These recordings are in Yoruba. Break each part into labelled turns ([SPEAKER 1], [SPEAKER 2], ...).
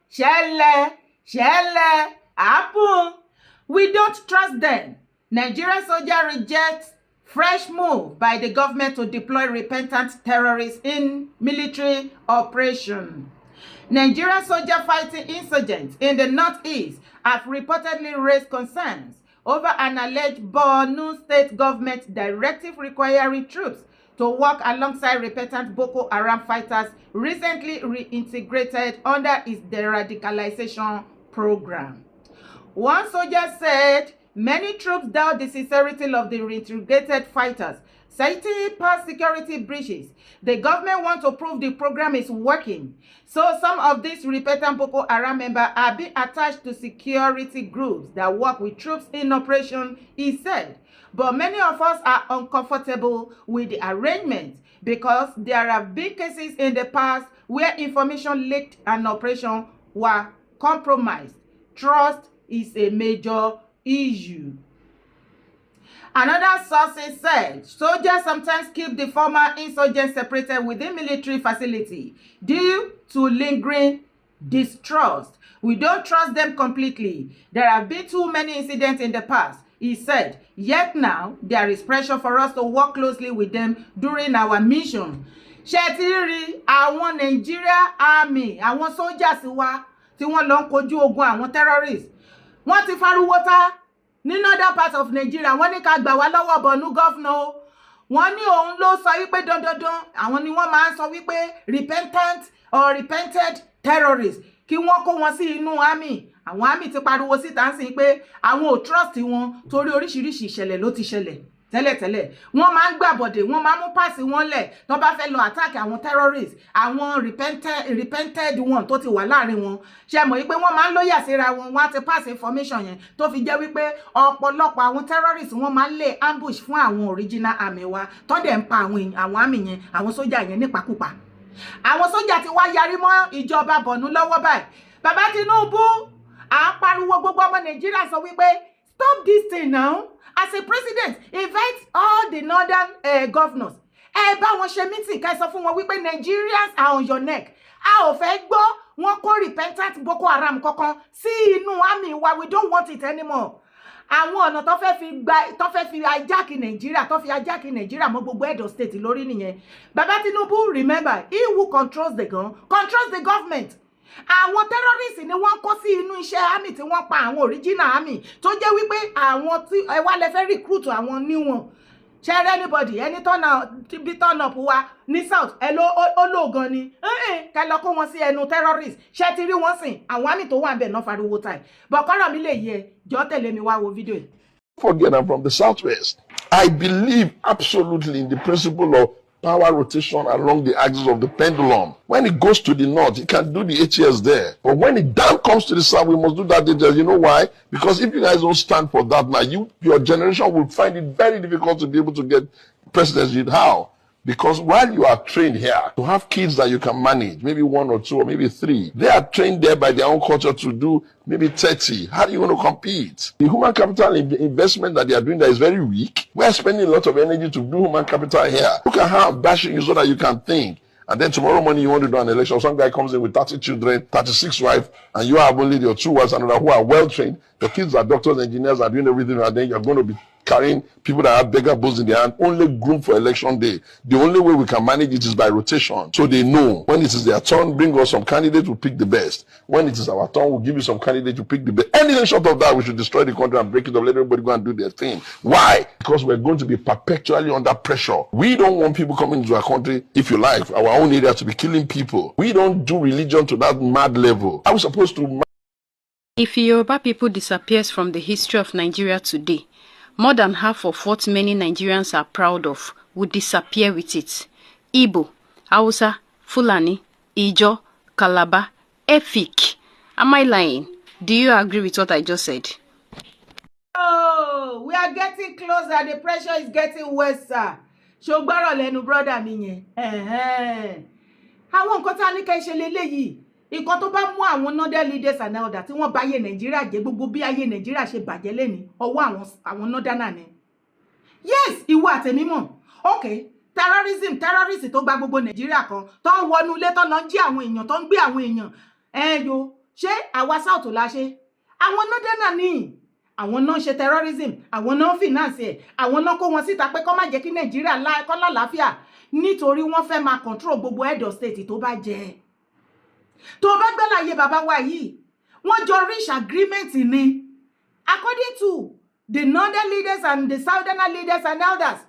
[SPEAKER 1] Shelle, happen. We don't trust them. Nigerian soldier rejects fresh move by the government to deploy repentant terrorists in military operation. Nigerian soldiers fighting insurgents in the northeast have reportedly raised concerns over an alleged Borno state government directive requiring troops to work alongside repentant Boko Haram fighters recently reintegrated under its de-radicalization program. One soldier said many troops doubt the sincerity of the reintegrated fighters, citing past security breaches. The government wants to prove the program is working. So some of these repentant Boko Haram members are being attached to security groups that work with troops in operation, he said. But many of us are uncomfortable with the arrangement because there have been cases in the past where information leaked and operation were compromised. Trust is a major issue. Another source said soldiers sometimes keep the former insurgents separated within military facility due to lingering distrust. We don't trust them completely. There have been too many incidents in the past, he said. Yet now, there is pressure for us to work closely with them during our mission. Ṣé àwọn Nigeria Army, àwọn soldiers wa tí wọ́n lọ ń kojú ogun àwọn terrorists. Wọ́n ti fariwo ta ní northern part of Nigeria. Wọ́n ní ká gbà wá lọ́wọ́ Borno governor. Wọ́n ní òun ló sọ wípé dandandan. Àwọn ni wọ́n máa ń sọ wípé repentant or repented terrorists. Kí wọ́n kó wọn sí inú army. Àwọn army ti pariwo síta ń sìn pé àwọn ò trust wọn torí oríṣiríṣi ìṣẹ̀lẹ̀ ló ti ṣẹlẹ̀ tẹ́lẹ̀tẹ́lẹ̀. Wọ́n máa ń gbàbọ̀dè, wọ́n máa ń mú páàsì wọn lẹ̀ tó bá fẹ́ lọ attack àwọn terrorists, àwọn repented one tó ti wà láàrin wọn. Ṣé mọ̀ wípé wọ́n máa ń lóyà síra wọn, wọ́n á ti pass information yẹn tó fi jẹ́ wípé ọ̀pọ̀lọpọ̀ àwọn terrorists wọ́n máa ń lay ambush fún àwọn original army wa tó dẹ̀ ń pa àwọn army yẹn, àwọn sójà yẹn nípakúpa. Àwọn sójà ti wá yarí mọ́ ìjọba Borno lọ́wọ́ báyìí. Bàbá Tinubu à ń pariwo gbogbo ọmọ Nàìjíríà sọ wípé stop this thing now. As a president, invite all the northern governors. Ẹ bá wọn ṣe meeting ká sọ fún wọn wípé Nigerians are on your neck. A ò fẹ́ gbọ́ wọn kó repentant Boko Haram kankan sí inú army wa. We don't want it anymore. Àwọn ọ̀nà tó fẹ́ fi hijack Nigeria, tó fi hijack Nigeria mọ́ gbogbo Edo state lórí nìyẹn. Baba Tinubu, remember, he who controls the gun controls the government. Àwọn terrorists ni wọ́n kó sí inú iṣẹ́ army tí wọ́n pa àwọn original army tó jẹ́ wípé àwọn tí ẹ wá lè fẹ́ recruit àwọn new one. Share anybody any turn up wa ní south ẹ ló ológan ni ká lọ kó wọn sí ẹnu terrorists. Ṣé ti rí wọn sìn àwọn army tó wà ńbẹ̀ náà fariwo time. But kọ́rọ̀ mi lè yẹ jọ tẹ̀lé mi wá wo video yìí.
[SPEAKER 2] Forget I'm from the southwest. I believe absolutely in the principle of power rotation along the axis of the pendulum. When it goes to the north, it can do the 8 years there. But when it down comes to the south, we must do that 8 years. You know why? Because if you guys don't stand for that now, your generation will find it very difficult to be able to get presidency. How? Because while you are trained here to have kids that you can manage, maybe 1 or 2 or maybe 3, they are trained there by their own culture to do maybe 30. How do you want to compete? The human capital investment that they are doing there is very weak. We are spending a lot of energy to do human capital here. Look at how I'm bashing you so that you can think. And then tomorrow morning you want to do an election. Some guy comes in with 30 children, 36 wives, and you have only your 2 wives and another who are well trained. Your kids are doctors, engineers, are doing everything, and then you're going to be carrying people that have beggar bulls in their hand, only groomed for election day. The only way we can manage it is by rotation. So they know when it is their turn, bring us some candidates, we'll pick the best. When it is our turn, we'll give you some candidates to pick the best. Anything short of that, we should destroy the country and break it up, let everybody go and do their thing. Why? Because we're going to be perpetually under pressure. We don't want people coming into our country, if you like, our own area to be killing people. We don't do religion to that mad level. Are we supposed to?
[SPEAKER 3] If Yoruba people disappears from the history of Nigeria today, more than half of what many Nigerians are proud of would disappear with it. Igbo, Hausa, Fulani, Ijo, Calabar, Efik. Am I lying? Do you agree with what I just said?
[SPEAKER 1] Oh, we are getting closer. The pressure is getting worse, sir. Ṣogbọ́rọ̀ lẹ́nu brother mi yẹn. Àwọn nǹkan tá ní ká ṣe leléyìí. Nǹkan tó bá mú àwọn northern leaders and elder tí wọ́n bá ayé Nàìjíríà jẹ́ gbogbo bí ayé Nàìjíríà ṣe bàjẹ́ lẹ́ni ọwọ́ àwọn northern ni. Yes, ìwọ àtẹ̀mí mọ̀. Okay, terrorism tó gba gbogbo Nàìjíríà kan tó ń wọnú ilé tó lọ ń jí àwọn èèyàn tó ń gbé àwọn èèyàn. Yo, ṣé àwa south la ṣe àwọn northern ní àwọn náà ṣe terrorism àwọn náà finance ẹ̀ àwọn náà kó wọn síta pé kó má jẹ́ kí Nàìjíríà kó lálàáfíà nítorí wọ́n fẹ́ máa control gbogbo head of state tó bá jẹ́ tó bá gbẹ́láyé bàbá wa yìí wọ́n jọ reach agreement ni according to the northern leaders and the southern leaders and elders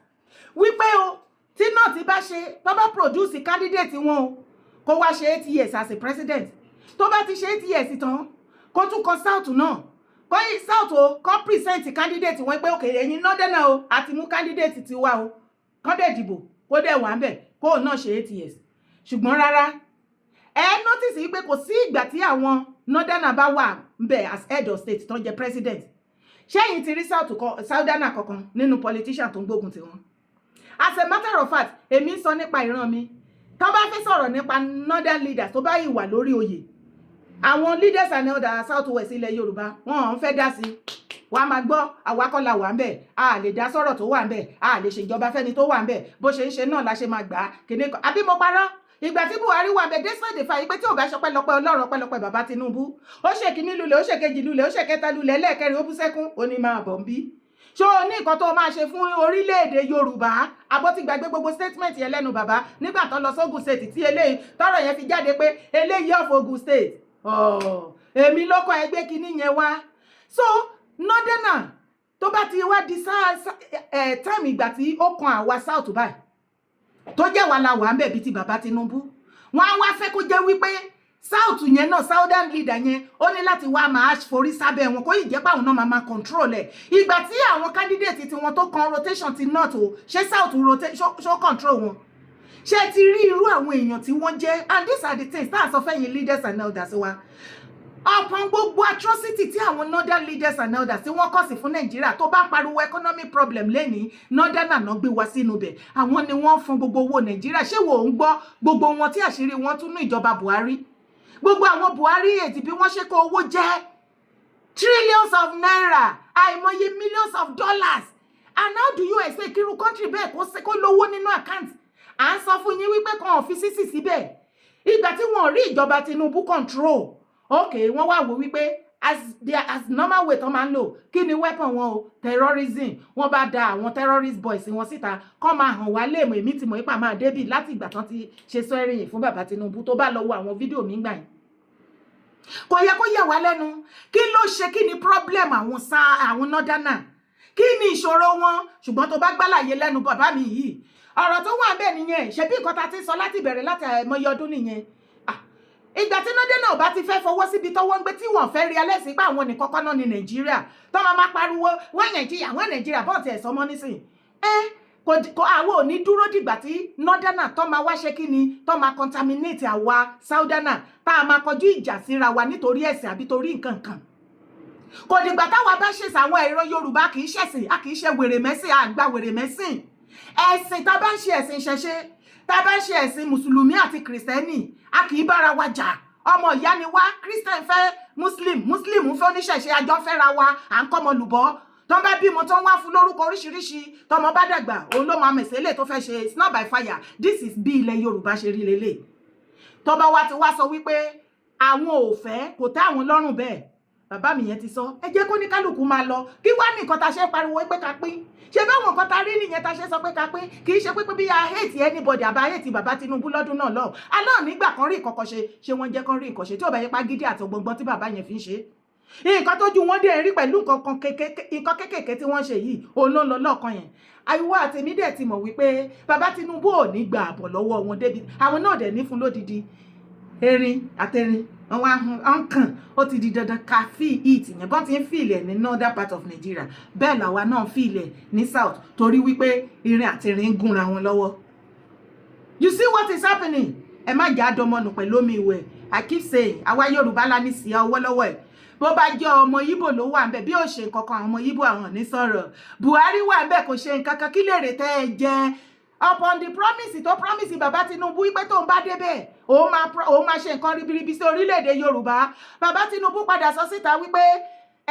[SPEAKER 1] wípé o tí náà ti bá ṣe tó bá produce candidate wọn o kó wá ṣe 8 years as a president tó bá ti ṣe 8 years tán kó tún kọ south náà kó yí south o kó present candidate wọn pé òkè ẹ̀yin northern o àti mú candidate ti wá o kán dẹ̀ dìbò kó dẹ̀ wà ń bẹ̀ kó náà ṣe 8 years ṣùgbọ́n rárá notice yìí pé kò sí ìgbà tí àwọn northern bá wà ń bẹ̀ as head of state tó ń jẹ president ṣẹ́yìn ti rí southern kankan nínú politician tó ń gbógun tiwọn as a matter of fact èmi ń sọ nípa ìran mi tó bá fẹ́ sọ̀rọ̀ nípa northern leaders tó bá yìí wà lórí oyè àwọn leaders and elders south west ilẹ̀ yorùbá wọn ò fẹ́ dá sí wàá máa gbọ́ àwakọ́lá wà ń bẹ̀ a lè dá sọ̀rọ̀ tó wà ń bẹ̀ a lè ṣèjọba fẹ́ni tó wà ń bẹ̀ bó ṣe ń ṣe náà la ṣe máa gbà á kíní kan àbí mo parọ́ ìgbà tí buhari wà bẹ̀ despite the fact pé tí ò bá ṣọpẹ́ lọ́pẹ́ ọlọ́run ọpẹ́lọpẹ́ bàbá tinubu ó ṣe kíní lulẹ̀ ó ṣe kejì lulẹ̀ ó ṣe kẹta lulẹ̀ lẹ́ẹ̀kẹrin ó bú sẹ́kún ó ní máa bọ̀ ń bí ṣó o ní nǹkan tó máa ṣe fún orílẹ̀-èdè yorùbá abọ́ ti gbàgbé gbogbo statement yẹn lẹ́nu bàbá nígbà tó lọ sógun state tí eléyìí tọ́rọ̀ yẹn fi jáde pé eléyìí of Ogun state èmi ló kọ́ ẹgbẹ́ kínní yẹn wá so northerner tó bá ti wá di time ìgbà tí ó kan àwa south báyìí tó jẹ́ wà la wà ń bẹ̀ bíi ti bàbá Tinubu wọ́n á wá fẹ́ kó jẹ́ wípé south yẹn náà southern leader yẹn ó ní láti wá máa forí sábẹ́ wọn kó yìí jẹ́ pé àwọn náà máa control ẹ̀ ìgbà tí àwọn candidate tí wọ́n tó kan rotation ti north o ṣé south ṣó control wọn ṣé ti rí irú àwọn èèyàn tí wọ́n jẹ́ and these are the things tá a sọ fẹ́yìn leaders and elders wa ọ̀pọ̀ gbogbo atrocity tí àwọn northern leaders and elders tí wọ́n kọ̀ sí fún nàìjíríà tó bá pariwo economic problem lẹ́ni northern àná gbé wá sínú bẹ̀ àwọn ni wọ́n fún gbogbo owó nàìjíríà ṣé wò ń gbọ́ gbogbo wọn tí àṣírí wọn tún ní ìjọba buhari gbogbo àwọn buhari ètì bí wọ́n ṣe kó owó jẹ́ trillions of naira àìmọye millions of dollars and how do you expect kí irú country bẹ́ẹ̀ kó lówó nínú account à ń sọ fún yín wípé kan ò fi sísì síbẹ̀ ìgbà tí wọ́n rí ìjọba tinubu control okay wọ́n wá wò wípé as normal way tó máa ń lò kí ni weapon wọn o terrorism wọ́n bá da àwọn terrorist boys wọn síta kọ́ máa hàn wá léèmọ̀ èmi tí mo ipa máa débì láti ìgbà tán ti ṣe sọ ẹ̀rìyìn fún bàbá Tinubu tó bá lọ wo àwọn fídíò mi gbà yẹn kò yẹ kó yà wá lẹ́nu kí ló ṣe kí ni problem àwọn northerner kí ni ìṣòro wọn ṣùgbọ́n tó bá gbàlàyé lẹ́nu bàbá mi yìí ọ̀rọ̀ tó wà bẹ́ẹ̀ nìyẹn ṣebí nǹkan ta ti sọ láti bẹ̀rẹ̀ láti àìmọye ọdún nìyẹn ìgbà tí nọ́dẹ́ náà bá ti fẹ́ fọwọ́ síbi tọ́wọ́ ń gbé tí wọ́n fẹ́ rí alẹ́sìn pé àwọn nìkan kọ́ náà ní nàìjíríà tó máa pariwo wọ́n nàìjíríà bọ́ọ̀ ti ẹ̀sọ́ mọ́ nísìn kò àwọn ò ní dúró dìgbà tí nọ́dẹ́nà tó máa wá ṣe kí ni tó máa contaminate àwa sáúdánà tá a máa kọjú ìjà síra wa nítorí ẹ̀sìn àbí torí nǹkan kan kò dìgbà táwa bá ṣèṣà àwọn ẹ̀rọ yorùbá kì í ṣẹ̀sìn a kì í ṣe wèrè mẹ́sìn àgbà wèrè mẹ́sìn ẹ̀sìn tá a bá ń ṣe ẹ̀sìn ṣẹṣẹ tá a bá ń ṣe ẹ̀sìn mùsùlùmí àti kìrìsìtẹ́nì a kì í bára wa jà ọmọ ìyá ni wá christian fẹ́ muslim fẹ́ oníṣẹ̀ṣe àjọ fẹ́ra wa à ń kọ́mọ lùbọ́ tó bá bímọ tó ń wá fún lórúkọ oríṣiríṣi tọmọ bá dàgbà òun ló máa mẹ̀sẹ̀ lè tó fẹ́ ṣe it's not by fire this is bí ilẹ̀ yorùbá ṣe rí lélẹ̀ tó bá wá ti wá sọ wípé àwọn ò fẹ́ kò tẹ́ àwọn lọ́rùn bẹ́ẹ̀ bàbá mi yẹn ti sọ ẹ jẹ́ kó ní kálukú máa lọ kí wá ní nǹkan ta ṣe pariwo pé ká pín ṣe báwọn nǹkan ta rí nìyẹn ta ṣe sọ pé ká pín kì í ṣe pé bí a hate anybody àbá hate bàbá Tinubu lọ́dún náà lọ aláà nígbà kan rí ìkọ̀kọ̀ ṣe wọ́n jẹ́ kan rí ìkọ̀ṣe tí ò bá yẹ pa gidi àti ọgbọ̀ngbọ́n tí bàbá yẹn fi ń ṣe nǹkan tójú wọn dé rí pẹ̀lú nǹkan kékèké tí wọ́n ṣe yìí òun ló ń lọ lọ́ọ̀kan yẹn àìwọ àtẹ̀mí dẹ̀ ti mọ̀ wípé bàbá Tinubu ò ní gba àbọ̀ lọ́wọ́ wọn débi àwọn náà dẹ̀ ní fún lódidi erin àtẹrin wọn kàn ó ti di dandan ká fi it yẹn bọ́n ti ń fi ilẹ̀ ní northern part of Nigeria bẹ́ẹ̀ làwa náà fi ilẹ̀ ní south torí wípé irin àtẹrin ń gúnra wọn lọ́wọ́ you see what is happening ẹ má jà àdọmọnù pẹ̀lú omi ìwẹ̀ I keep saying àwa Yorùbá la ní sí ọwọ́ lọ́wọ́ ẹ̀ bó bá jẹ́ ọmọ Yíbò ló wà ńbẹ̀ bí ó ṣe nǹkan kan àwọn ọmọ Yíbò àwọn ní sọ̀rọ̀ Buhari wà ńbẹ̀ kò ṣe nǹkan kan kí lè rè tẹ́ ẹ jẹ́ upon the promise tó promise bàbá Tinubu wípé tóun bá débẹ̀ òun máa ṣe nǹkan ribiribi sí orílẹ̀-èdè Yorùbá bàbá Tinubu padà sọ síta wípé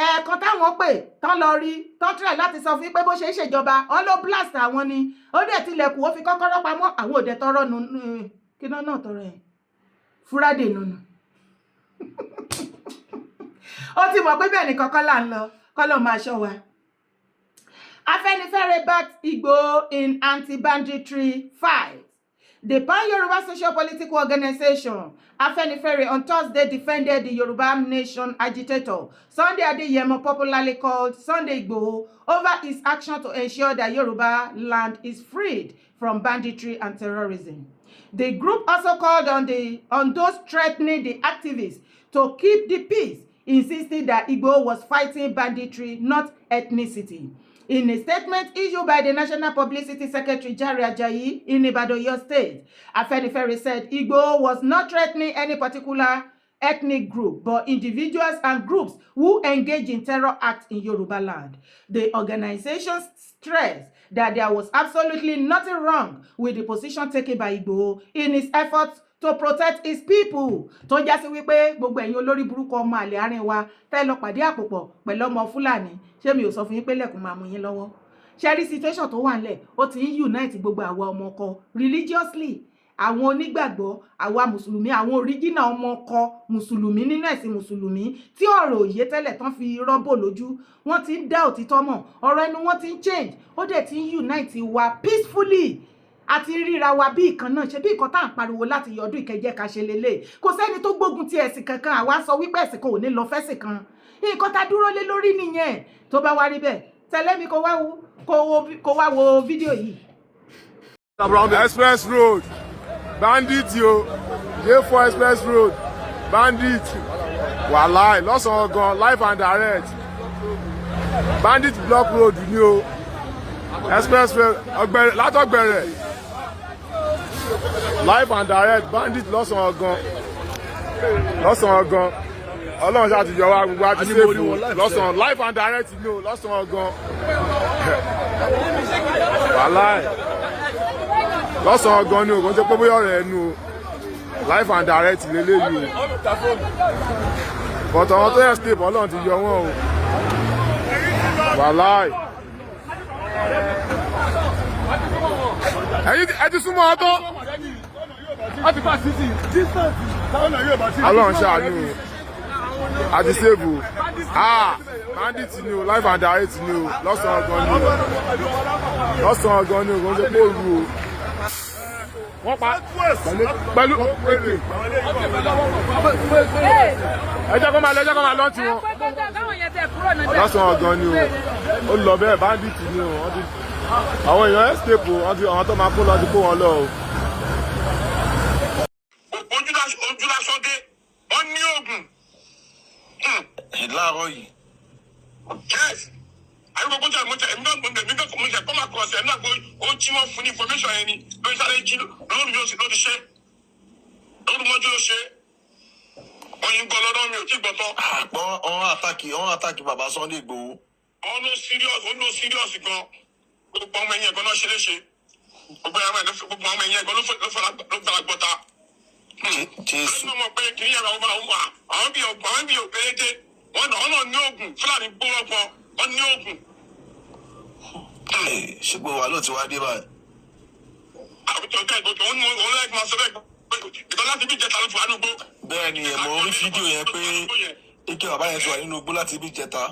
[SPEAKER 1] ẹ̀ẹ̀kan táwọn pè tán lọ rí tán try láti sọ fún pé bó ṣe ń ṣèjọba wọn ló blast àwọn ni ó dẹ̀ tilẹ̀kùn ó fi kọ́kọ́rọ́ pamọ́ àwọn òde tọrọ nù kí náà tọrọ ẹ̀ fúrádé nùnù ó ti mọ̀ pé bẹ́ẹ̀ nìkan kọ́ là ń lọ kọ́ ló máa ṣọ́ wa. Afenifere backed Igboho in anti-banditry fight. The Pan-Yoruba Socio-Political Organization, Afenifere, on Thursday defended the Yoruba Nation agitator, Sunday Adeyemo, popularly called Sunday Igboho, over his action to ensure that Yoruba land is freed from banditry and terrorism. The group also called on those threatening the activists to keep the peace, insisting that Igboho was fighting banditry, not ethnicity. In a statement issued by the National Publicity Secretary Jare Ajayi in Ibadan, Oyo State, Afenifere said Igboho was not threatening any particular ethnic group, but individuals and groups who engage in terror acts in Yoruba land. The organization stressed that there was absolutely nothing wrong with the position taken by Igboho in his efforts to protect his people. Tó já sí wípé gbogbo ẹ̀yin olórí burúkú ọmọ àlè àárín wa tẹ́ lọ pàdé àpòpọ̀ pẹ̀lú ọmọ Fúlàní ṣé mi ò sọ fún yín pé lẹ́kùn máa mú yín lọ́wọ́. Ṣẹ́rí situation tó wà nílẹ̀ ó ti ń unite gbogbo àwa ọmọ ọkọ religiously, àwọn onígbàgbọ́, àwa mùsùlùmí, àwọn original ọmọ ọkọ mùsùlùmí nínú ẹ̀sìn mùsùlùmí tí ọ̀rọ̀ òye tẹ́lẹ̀ tán fi rọ́bò lójú wọ́n ti ń dá òtítọ́ mọ̀, ọ̀rọ̀ ẹnu wọn ti ń change, ó dẹ̀ ti ń unite wa peacefully. Àti ríra wa bí ìkan náà ṣe bí ìkan tá à ń pariwo láti yọdún ìkẹjẹ ká ṣe lélẹ̀. Kò sẹ́ni tó gbógun ti ẹ̀sìn kankan, àwa sọ wípé ẹ̀sìn kan ò ní lọ fẹ́sìn kan. Nǹkan tá dúró lé lórí nìyẹn. Tó bá wá rí bẹ́ẹ̀ tẹ̀lé mi kó wá wo fídíò yìí.
[SPEAKER 4] Express road bandit yo, J4 express road bandit wàláì lọ́sàn-án gan live and direct bandit block road ni o express road látọ̀gbẹ̀rẹ̀ live and direct bandit lọ́sàn-án gan ọlọ́run ṣáà ti yọ wá gbogbo àti sèfù lọ́sàn-án live and direct ni o lọ́sàn-án gan wàláì lọ́sàn-án gan ni o kò ń ṣe pé bóyá ọ̀rẹ́ ẹnu o live and direct lélẹ́yìí o but àwọn tó yẹ step ọlọ́run ti yọ wọ́n o wàláì ẹ ti súnmọ́ ọtọ́ ọlọ́run ṣàánú o àti sèfù bandit ni o live and direct ni o lọ́sàn-án gan ni o kò ń ṣe pé òru o wọ́n pa pẹ̀lú ẹ jẹ́ kó máa lọ́ tí wọn lọ́sàn-án gan ni o ó lọ bẹ́ẹ̀ bandit ni o àwọn èèyàn escape o àwọn tó máa kó lọ ti kó wọn lọ o.
[SPEAKER 5] ojúlásọdé wọn ní oògùn láàárọ̀ yìí. yes àyùkọ tó mọ̀tẹ́ ẹ̀mí náà kò mọ̀tẹ́ kọ́ máa kọ́ ọ̀sẹ̀ ẹ̀mí náà kó ó jí wọn fún ní information yẹn ni lórí sáré jí lórí mi ò sì ló ti ṣe lórí mọ́jú ló ṣe oyin gbọ́ lọ́dọ̀ mi ò tí gbọ́ tán. ọ̀hún àtàkì bàbá Sunday Igboho. ọ̀hún ló serious gan gbogbo ọmọ ẹ̀yìn ẹ̀gbọ́n náà ṣe léṣe gbogbo ọmọ ẹ̀yìn ẹ̀gbọ́n ló fara gbọ́ta. jésù ọ̀hún mọ̀ pé kì í yẹra àwọn bí òbérédé wọn náà ní oògùn Fúlàní gbówó gan wọn ní oògùn.
[SPEAKER 6] ṣùgbọ́n wà ló ti wá dé báyìí.
[SPEAKER 5] àwùjọ ọjọ́ ìgbòkè òun lẹ́yìn máa sọ bẹ́ẹ̀ ìtọ́ láti bí ìjẹta ló ti wà nínú igbó.
[SPEAKER 6] bẹ́ẹ̀ ni mo rí fídíò yẹn pé ike bàbá yẹn ti wà nínú igbó láti bí ìjẹta.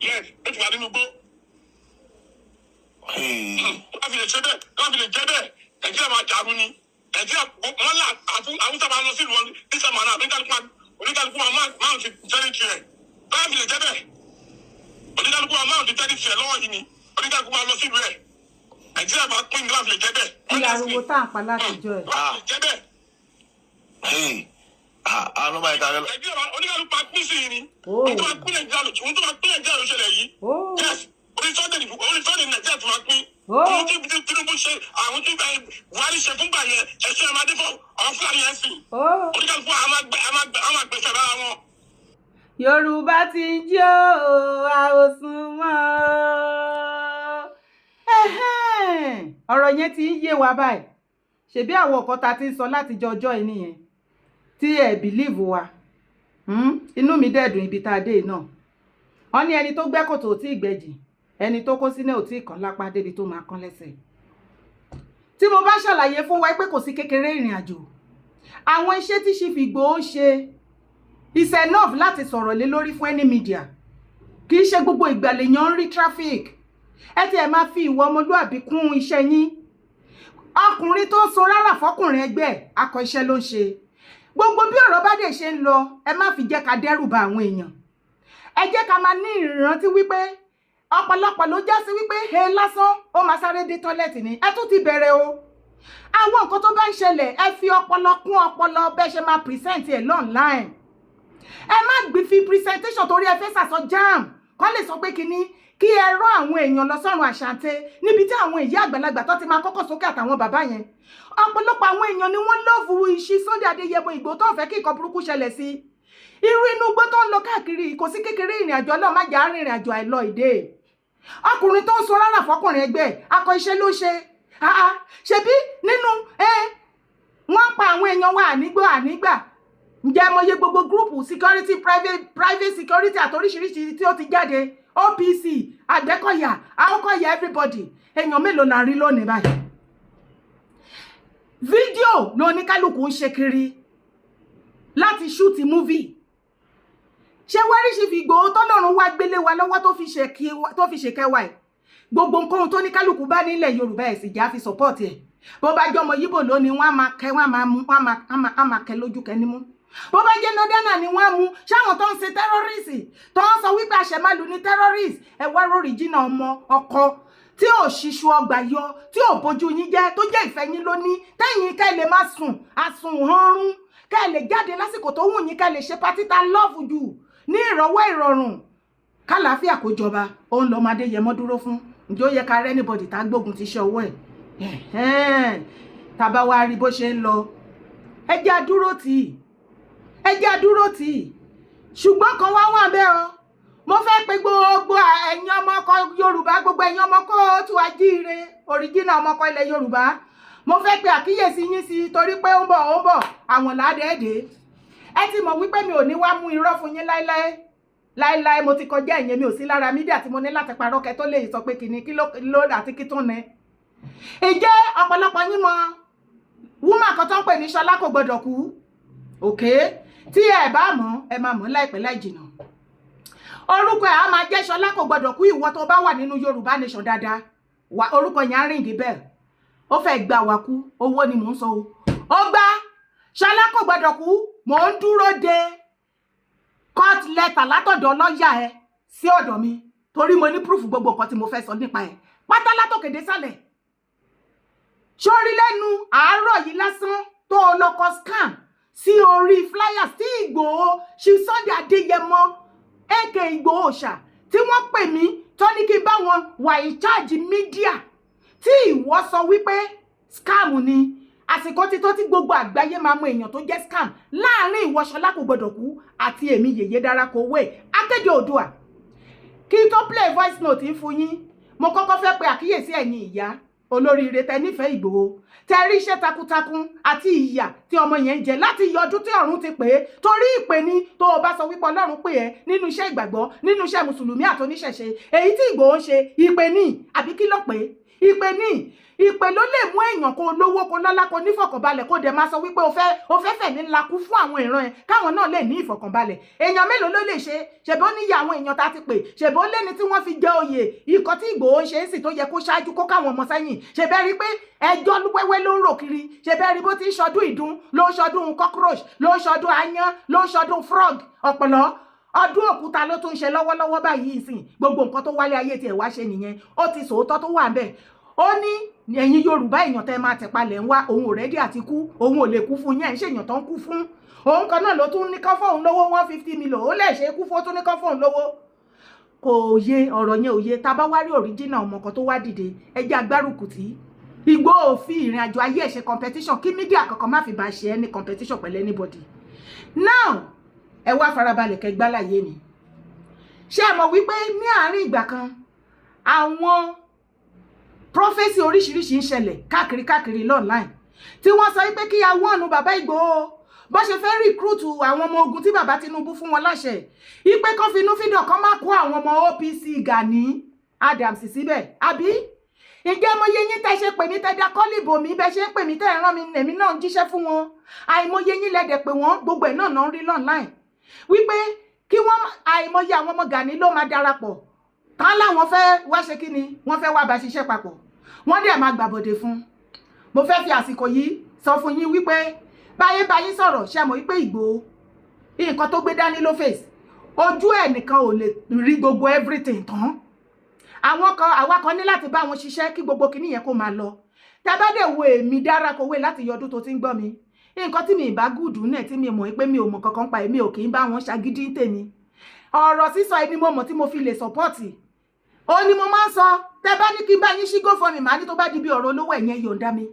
[SPEAKER 5] yes ó ti wà nínú igbó. láti lè ṣe bẹ́ẹ̀ láti lè jẹ́ bẹ́ẹ̀ Nàìjíríà máa dàrú ni Nàìjíríà wọn là àwùjọ máa lọ sílùú wọn ní sàmánà oníkálukú máa ń fi jẹ́rìí tirẹ̀ láti lè jẹ́ bẹ́ẹ̀ oníkálukú máa ń fi jẹ́rìí tirẹ̀ lọ́wọ́ yìí ni oníkálukú máa lọ sílùú ẹ̀ Nàìjíríà máa pín ní láti lè jẹ́ bẹ́ẹ̀.
[SPEAKER 1] kí ariwo tá à ń pa láti jọ ẹ̀.
[SPEAKER 5] láti lè jẹ́ bẹ́ẹ̀.
[SPEAKER 6] àánú báyìí kárẹ́ lọ.
[SPEAKER 5] Nàìjíríà oníkálukú máa pín sí i ni ohun tó máa pín Nàìjíríà ló ṣẹlẹ̀ yìí yes onísọ́ọ̀dẹ̀ Nàìjíríà tó máa pín ohun tí Tinubu ṣe àwọn tí Buhari ṣe fúngbà yẹn ẹ̀ṣọ́ ẹ̀ máa dé fún àwọn Fúlàní yẹn sìn oníkálukú àwọn àgbẹ̀fẹ̀ bára wọn.
[SPEAKER 1] Yorùbá ti ń jó àwòsùn mọ́ ọ̀rọ̀ yẹn ti ń yé wa báyìí ṣebí àwọn ọ̀kan ta ti ń sọ láti jọ ọjọ́ yìí nìyẹn tí ẹ bìlíìfù wa inú mi dẹ̀dùn ibi tá a dé náà wọ́n ní ẹni tó gbẹ́ kòtò ò tí ì gbẹ̀jì ẹni tó kó sínú ò tí ì kàn lápá débi tó máa kán lẹ́sẹ̀. tí mo bá ṣàlàyé fún wa pé kò sí kékeré ìrìn àjò àwọn iṣẹ́ tí Chief Igboho ṣe it's enough láti sọ̀rọ̀ lé lórí fún any media. Kì í ṣe gbogbo ìgbà lèèyàn ń rí traffic. Ẹ ti ẹ̀ máa fi ìwà ọmọlúàbí kún iṣẹ́ yín. Ọkùnrin tó ń so rárá fọkùnrin ẹgbẹ́ akọ iṣẹ́ ló ń ṣe. Gbogbo bí ọ̀rọ̀ bá dẹ̀ ṣe ń lọ, ẹ má fi jẹ́ ká dẹ́rù ba àwọn èèyàn. Ẹ jẹ́ ká máa ní ìrántí wípé ọ̀pọ̀lọpọ̀ ló já sí wípé he lásán ó máa sáré dé tọ́lẹ̀tì ni. Ẹ tún ti bẹ̀rẹ̀ o. Àwọn nǹkan tó bá ń ṣẹlẹ̀, ẹ fi ọpọlọ kún ọpọlọ bẹ́ẹ̀ ṣe máa present ẹ̀ online. Ẹ má gbé fi presentation torí ẹ fẹ́ sàsọ jam. Kọ́ lè sọ pé kíní kí ẹ rán àwọn èèyàn lọ sọ́run àṣàǹtẹ̀ níbi tí àwọn ìyá àgbàlagbà tó ti máa kọ́kọ́ sókè àtàwọn bàbá yẹn. Ọ̀pọ̀lọpọ̀ àwọn èèyàn ni wọ́n lọ́ọ̀fù ìṣí Sunday Adéyẹmọ Ìgbòho tó ń fẹ́ kí nǹkan burúkú ṣẹlẹ̀ sí. Irú inú igbó tó ń lọ káàkiri kò sí kékeré ìrìn àjò Ọlọ́run má jà rìnrìn àjò àìlọ ìdè. Ọkùnrin tó ń so rárá fọkùnrin ẹgbẹ́ akọ iṣẹ́ ló ṣe. Ṣebí nínú wọ́n pa àwọn èèyàn wa ànígbà. Ǹjẹ́ mo yẹ gbogbo gúrùpù security private security àtoríṣiríṣi tí ó ti jáde OPC Àgbẹ̀kọ̀yà Àwòkọ̀yà everybody èèyàn mélòó la rí lónìí báyìí. Fídíò ló ní kálukú ń ṣe kiri láti ṣúùtì múvì. Ṣé wáríṣì fi Ìgbòho tọ́lọ́run wá gbélé wa lọ́wọ́ tó fi ṣe kẹwàá ẹ̀. Gbogbo nǹkan tó ní kálukú bá nílẹ̀ Yorùbá ẹ̀ sì já fi support ẹ̀. Bó bá jọmọ Yíbò lónìí wọ́n á máa kẹ lójú kẹ nímú. Bó bá jẹ́ Northern ni wọ́n mú ṣáwọn tó ń ṣe terrorist tó ń sọ wípé àṣẹmálu ní terrorist ẹ wá original ọmọ ọkọ tí ò ṣíṣú ọgbà yọ tí ò bójú yín jẹ́ tó jẹ́ ìfẹ́ yín lóní tẹ́yìn ká lè má sùn àsùn ọrùn ká lè jáde lásìkò tó wù yín ká lè ṣe pátí tá love jù ní ìrọ̀wọ́ ìrọ̀rùn kálàáfíà kó jọba òun lọ́mọ Adéyẹmọ dúró fún. Ǹjẹ́ ó yẹ ká rẹ́ anybody tá gbógun ti ṣe ọwọ́ ẹ̀ tàbá wa rí bó ṣe ń lọ ẹ jẹ́ àdúró tì í ṣùgbọ́n kan wá wà bẹ́ẹ̀ o. Mo fẹ́ pe gbogbo ẹ̀yin ọmọkọ Yorùbá gbogbo ẹ̀yin ọmọkọ tó ajíire original ọmọkọ ilẹ̀ Yorùbá mo fẹ́ pe àkíyèsí yín sí torí pé ó ń bọ̀ àwọn ládẹ́ẹ̀dẹ́. Ẹ ti mọ̀ wípé mi ò ní wá mú irọ́ fún yín láíláí mo ti kọjá ìyẹn mi ò sí lára mídíà tí mo ní láti parọ́ kẹ́ tó lè sọ pé kìíní kí ló àti kí tó ní. Ǹjẹ́ ọ̀pọ̀lọpọ̀ yín mọ woman kan tó ń pè ní Ṣọlá kò gbọdọ̀ kú òkè tí ẹ bá mọ̀ ẹ máa mọ̀ láìpẹ́ láì jìnnà. Orúkọ ẹ̀ á máa jẹ́ Ṣọlá kò gbọdọ̀ kú. Ìwọ tó bá wà nínú Yorùbá nation dáadáa orúkọ yẹn á rìn dé bẹ́ẹ̀ ó fẹ́ gbà wá kú owó ni mò ń sọ o. Ó gbá Ṣọlá kò gbọdọ̀ kú mò ń dúró de court letter látọ̀dọ̀ lọ́ọ̀yà ẹ sí ọ̀dọ̀ mi torí mo ní proof gbogbo nǹkan tí mo fẹ́ sọ nípa ẹ̀ pátá látòkèdè sálẹ̀. Sórí lẹ́nu àárọ̀ yìí lásán tó lọ́kọ scam sí orí flyers tí Ìgbòho ṣe Sunday Adéyẹmọ aka Ìgbòho ṣà tí wọ́n pè mí tó ní kí n bá wọn wà in charge media tí ìwọ sọ wípé scam ni àsìkò tí tó tí gbogbo àgbáyé máa mọ èèyàn tó jẹ́ scam láàrin ìwọ Ṣọlá kò gbọdọ̀ kú àti èmi Yèyé Dára Kowé Akéde Oòduà. Kí n tó play voice note ń fún yín mo kọ́kọ́ fẹ́ pe àkíyèsí ẹ̀yin ìyá olóríire tẹ nífẹ̀ẹ́ Ìgbòho tẹ rí iṣẹ́ takuntakun àti ìyà tí ọmọ yẹn ń jẹ láti yọdún tí ọ̀run ti pè é torí ìpè ní tó o bá sọ wípé Ọlọ́run pè ẹ́ nínú iṣẹ́ ìgbàgbọ́ nínú iṣẹ́ mùsùlùmí àti oníṣẹ̀ṣe èyí tí Ìgbòho ń ṣe ìpè ní àbí kí ló pè é ìpè ní ìpè ló lè mú èèyàn kó lówó kó lọ́lá kó nífọ̀kànbalẹ̀ kó dẹ̀ máa sọ wípé o fẹ́ fẹ̀ ní ńlá kú fún àwọn ìran ẹ̀ káwọn náà lè ní ìfọ̀kànbalẹ̀ èèyàn mélòó ló lè ṣe ṣèbó níyà àwọn èèyàn tá ti pè ṣèbó lẹ́ni tí wọ́n fi jẹ oyè ikọ̀ tí Ìgbòho ṣe é sì tó yẹ kó ṣáájú kó káwọn ọmọ sẹ́yìn ṣèbẹ́ rí pé ẹjọ́ wẹ́wẹ́ ló ń rò kiri ṣèbẹ́ rí bó ti ń ṣọdún ìdun ló ń ṣọdún cockroach ló ń ṣọdún aáyán ló ń ṣọdún frog ọ̀pọ̀lọ́ ọdún òkúta ló tún ṣe lọ́wọ́lọ́wọ́ báyìí ìsìn gbogbo nǹkan tó wálé ayé tiẹ̀ wá ṣe nìyẹn ó ti sòótọ́ tó wà ń bẹ̀ ó ní ẹ̀yin Yorùbá èèyàn tẹ́ máa tẹ̀palẹ̀ ń wá òun ò rẹ́dí àti kú òun ò lè kú fún yẹn ṣe èèyàn tó ń kú fún òun kan náà ló tún ní kán fóun lówó 150 million ó lè ṣe kú fún ó tún ní kán fóun lówó kò yé ọ̀rọ̀ yẹn ò yé tá bá wá rí original ọmọ kan tó wá dìde ẹjẹ́ agbárùkù tí Ìgbòho fi ìrìn àjò ayé ẹ̀ ṣe competition kí mídíà kankan má fi bá ṣe any competition pẹ̀lú anybody. Now ẹ wá farabalẹ̀ kẹ́ gbálàyé mi ṣé ẹ mọ̀ wípé ní àárín ìgbà kan àwọn prophecy oríṣiríṣi ń ṣẹlẹ̀ káàkiri online tí wọ́n sọ pé kí a wọ́ọ̀nù bàbá Ìgbòho bó ṣe fẹ́ recruit àwọn ọmọ ogun tí bàbá Tinubu fún wọn láṣẹ ipe kan finú fídọ̀ kan má kó àwọn ọmọ OPC Gani Adams síbẹ̀ àbí ìjẹ́ mọye yín tẹ́ ṣe pè mí tẹ́ da kọ́lìbò mi bẹ́ ṣe pè mí tẹ́ rán mi èmi náà ń jíṣẹ́ fún wọn àìmọye yín lẹ́dẹ̀ pé wọ́n gbogbo ẹ̀ náà ń rí online wípé kí wọ́n àìmọye àwọn ọmọ Gani ló máa darapọ̀ tán láwọn fẹ́ wá ṣe kí ni wọ́n fẹ́ wá bá ṣiṣẹ́ papọ̀ wọ́n dẹ̀ máa gbàbọ̀dè fún. Mo fẹ́ fi àsìkò yìí sọ fún yín wípé báyé sọ̀rọ̀ ṣe mọ̀ wípé Ìgbòho nǹkan tó gbé dání ló fèsì ojú ẹ̀ nìkan ò lè rí gbogbo everything tán. Àwa kan ní láti bá wọn ṣiṣẹ́ kí gbogbo kinní yẹn kó máa lọ. Tá bá dẹ̀ wo èmi Dára Kowé láti yọdún tó ti ń gbọ́ mi nǹkan tí mi ìbá gùdù náà tí mi mọ̀ pé mi ò mọ̀ kankan pa èmi ò kì í bá wọn ṣagídí tèmi. Ọ̀rọ̀ sísọ ẹni mo mọ̀ tí mo fi lè sọ́pọ́ọ̀tì ó ní mo máa ń sọ. Tẹ́ bá ní kí n bá yín ṣí GoFundMe màá ní tó bá di bí ọ̀rọ̀ olówó ẹ̀yẹn yọ̀ǹda mi.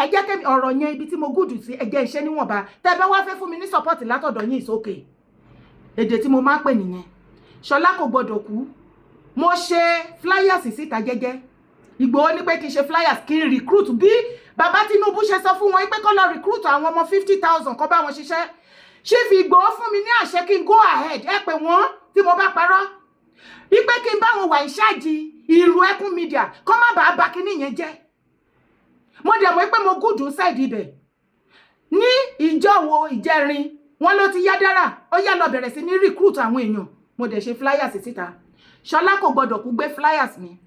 [SPEAKER 1] Ẹ jẹ́ kí ọ̀rọ̀ yẹn ibi tí mo gùdù sí ẹ jẹ́ iṣẹ́ níwọ̀nba. Tẹ́ bá wá fẹ́ fún mi ní sọ́pọ́ọ̀tì látọ̀dọ̀ yín ìsókè. Èdè tí mo máa ń pè nìyẹn. Ṣọlá kò gbọdọ̀ kú. Mo ṣe flyers síta jẹ́jẹ́. Ìgbòho ní pé kí n ṣe flyers kí n recruit bí bàbá Tinubu ṣe sọ fún wọn pé kó lọ recruit àwọn ọmọ 50,000 kó bá wọn ṣiṣẹ́. Chief Ìgbòho fún mi ní àṣẹ kí n go ahead ẹ pè wọ́n tí mo bá parọ́. Ipe kí n bá wọn wà ìṣáàjì ìrù ẹkún media kó má bàa bà kíní yẹn jẹ́. Mo dẹ̀ mọ̀ pé mo gùdù side ibẹ̀. Ní ìjọ́wọ́ ìjẹrin wọ́n ló ti yá Dára ó yá lọ bẹ̀rẹ̀ sí ní recruit àwọn èèyàn. Mo dẹ̀ ṣe flyers síta. Ṣọlá kò gbọdọ̀ kú gbé flyers mi.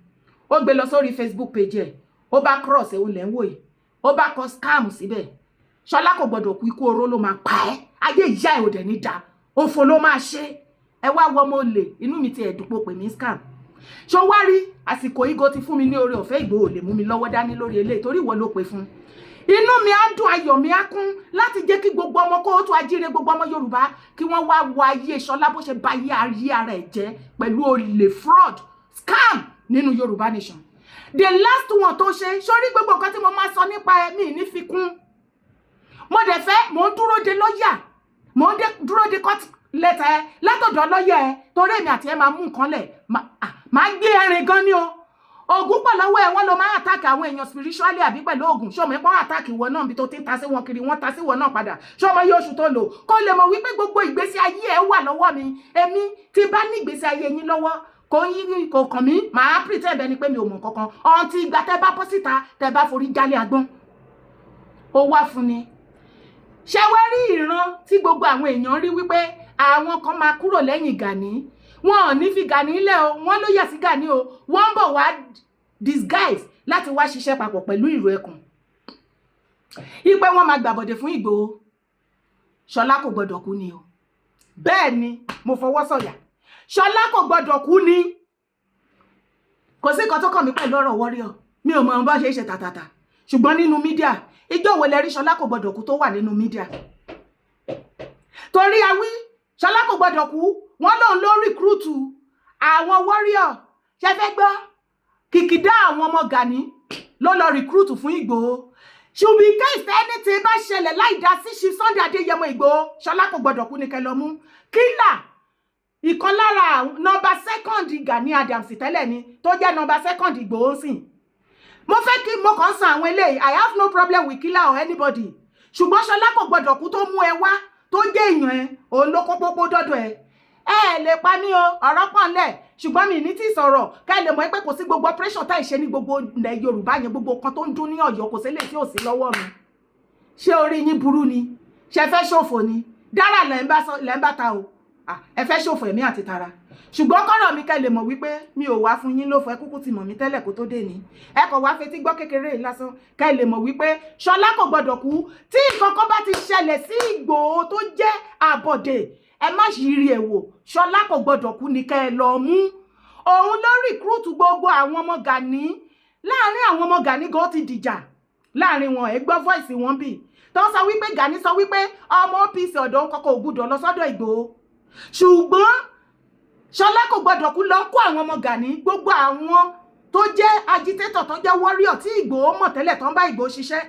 [SPEAKER 1] Ó gbé lọ sórí Facebook page ẹ̀. Ó bá cross ẹ̀ ó lẹ́ ń wò yìí. Ó bá kọ scam síbẹ̀. Ṣọlá kò gbọdọ̀ kú ikú oró ló máa pa ẹ́. Ayé ìyá ẹ̀ ò dẹ̀ ní da. Òfò ló máa ṣe. Ẹ wá wọ mo lè inú mi ti ẹ̀dùpọ̀ pè mí scam. Ṣó wá rí àsìkò Ìgò ti fún mi ní oore ọ̀fẹ́ Ìgbòho lè mú mi lọ́wọ́ dání lórí eléyìí torí ìwọ ló pè fún. Inú mi á dùn ayọ̀ mi á kún láti jẹ́ kí gbogbo ọmọ kó tó ajíire gbogbo ọmọ Yorùbá kí wọ́n wá wo ayé Ṣọlá bó ṣe ba ayé ara ẹ̀ jẹ́ pẹ̀lú olè fraud scam nínú Yorùbá nation. The last one tó ṣe sórí gbogbo nǹkan tí mo máa sọ nípa ẹ̀ mi ní fi kún. Mo dẹ̀ fẹ́ mò ń dúró de lọ́yà mò ń dúró de court letter ẹ látọ̀dọ̀ lọ́yà ẹ torí èmi àti ẹ máa mú nǹkan lẹ̀ máa gbé ẹrin gan ni o. Ògùn pọ̀ lọ́wọ́ ẹ̀ wọ́n lọ máa attack àwọn èèyàn spiritually àbí pẹ̀lú ògùn ṣó mọ̀ pé wọ́n attack ìwọ náà bí tó ti ń ta sí wọn kiri wọ́n ta sí wọn náà padà ṣó mọ̀ yóò oṣù tó lò kó lè mọ̀ wípé gbogbo ìgbésí ayé ẹ̀ wà lọ́wọ́ mi èmi tí bá ní ìgbésí ayé yín lọ́wọ́ kò kàn mí màá pretend ẹni pé mi ò mọ̀ kankan ọ̀ǹtí ìgbà tẹ́ bá bọ́ síta tẹ́ bá forí jálé agbọ́n ó wá fún ni. Ṣé wá rí ìran tí gbogbo àwọn èèyàn rí wípé àwọn kan máa kúrò lẹ́yìn Gani wọn ò ní fi Gani lẹ̀ o wọ́n ló yà sí Gani o wọ́n bọ̀ wá disguise láti wá ṣiṣẹ́ papọ̀ pẹ̀lú ìrù ẹkùn. Ipe wọ́n máa gbàbọ̀dè fún Ìgbòho. Ṣọlá kò gbọdọ̀ kú ni o. Bẹ́ẹ̀ ni mo fọwọ́ sọ̀yà. Ṣọlá kò gbọdọ̀ kú ni. Kò sí nǹkan tó kàn mí pẹ̀lú ọ̀rọ̀ Warrior. Mi ò mọ̀ bá ṣe ṣe tàtàtà. Ṣùgbọ́n nínú mídíà ìjọ́ wo lẹ rí Ṣọlá kò gbọdọ̀ kú tó wà nínú mídíà. Torí awí Ṣọlá kò gbọdọ̀ kú wọ́n lòun ló recruit àwọn Warrior. Ṣé fẹ́ gbọ́? Kìkìdá àwọn ọmọ Gani ló lọ recruit fún Ìgbòho. Ṣùgbọ́n case anything bá ṣẹlẹ̀ láì dá sí Chief Sunday Adéyẹmọ Ìgbòho Ṣọlá kò gbọdọ̀ kú ní kẹ́ lọ mú. Kílà ìkan lára number second Gani Adams tẹ́lẹ̀ ni tó jẹ́ number second Ìgbòho sìn. Mo fẹ́ kí mo kàn san àwọn eléyìí I have no problem with killer or anybody. Ṣùgbọ́n Ṣọlá kò gbọdọ̀ kú tó mú ẹ wá tó jẹ́ èèyàn ẹ òun ló kó pópó dọ́dọ̀ ẹ. Ẹ lè pa mí o ọ̀rọ̀ pọ̀ ńlẹ̀ ṣùgbọ́n mi ní tí sọ̀rọ̀ ká lè mọ̀ pé kò sí gbogbo operation tá ìṣe ní gbogbo ilẹ̀ Yorùbá yẹn gbogbo kan tó ń dún ní Ọ̀yọ́ kò sí lè tí ò sí lọ́wọ́ mi. Ṣé orí yín burú ni? Ṣé fẹ́ ṣòfò ni? Dára lẹ́ ń bá ta o. Ẹ fẹ́ ṣòfò ẹ̀mí àti tara. Ṣùgbọ́n kọ́rọ̀ mi ká lè mọ̀ wípé mi ò wá fún yín lófo ẹ kúkú ti mọ̀ mí tẹ́lẹ̀ kó tó dé ni. Ẹ kàn wá fetí gbọ́ kékeré lásán ká lè mọ̀ wípé Ṣọlá kò gbọdọ̀ kú tí nǹkan kan bá ti ṣẹlẹ̀ sí Ìgbòho tó jẹ́ àbọ̀dè ẹ má ṣìírí ẹ̀ wò Ṣọlá kò gbọdọ̀ kú ní kẹ́ ẹ lọ mú. Òun ló recruit gbogbo àwọn ọmọ Gani láàrin àwọn ọmọ Gani gan ti dìjà láàrin wọn ẹ gbọ́ voice wọn bì tó sọ wípé Gani sọ wípé ọmọ OPC ọ̀dọ́ kọ́kọ́ ò gbọdọ̀ lọ sọ́dọ̀ Ìgbòho. Ṣùgbọ́n Ṣọlá kò gbọdọ̀ kú lọ kó àwọn ọmọ Gani gbogbo àwọn tó jẹ́ agitator tó jẹ́ Warrior tí Ìgbòho mọ̀ tẹ́lẹ̀ tó ń bá Ìgbòho ṣiṣẹ́